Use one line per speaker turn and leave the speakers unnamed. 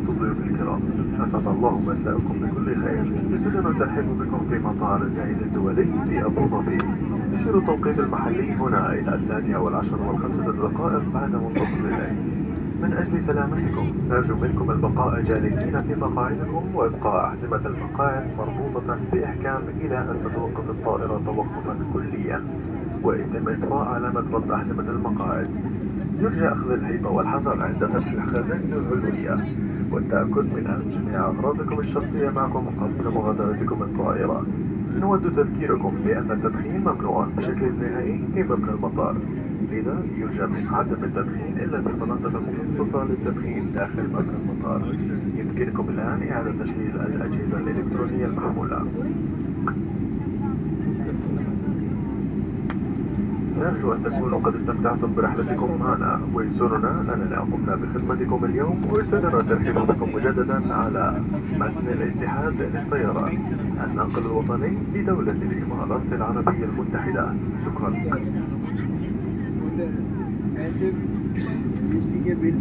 الضيوف الكرام، أسعد الله مساءكم بكل خير. يسعدنا الترحيب بكم في مطار زايد الدولي في أبو ظبي. يشير التوقيت المحلي هنا إلى 11:05 بعد منتصف الليل. من أجل سلامتكم نرجو منكم البقاء جالسين في مقاعدكم، وإبقاء أحزمة المقاعد مربوطة بإحكام إلى أن تتوقف الطائرة توقفا كليا، ويتم إطفاء علامة ربط أحزمة المقاعد. يرجى أخذ الهيبة والحذر عند فتح خزائن العلوية، والتأكد من أن جميع أغراضكم الشخصية معكم قبل مغادرتكم الطائرة. نود تذكيركم بأن التدخين ممنوع بشكل نهائي في مبنى المطار، لذا يرجى من عدم التدخين إلا في المناطق المخصصة للتدخين داخل مبنى المطار. يمكنكم الآن إعادة تشغيل الأجهزة الإلكترونية المحمولة. نرجو أن تكونوا قد استمتعتم برحلتكم معنا، ويسرنا أننا قمنا بخدمتكم اليوم، ويسعدنا الترحيب بكم مجددا على متن الاتحاد للطيران، الناقل الوطني لدولة الإمارات العربية المتحدة. شكرا.
آسف, Disney के bill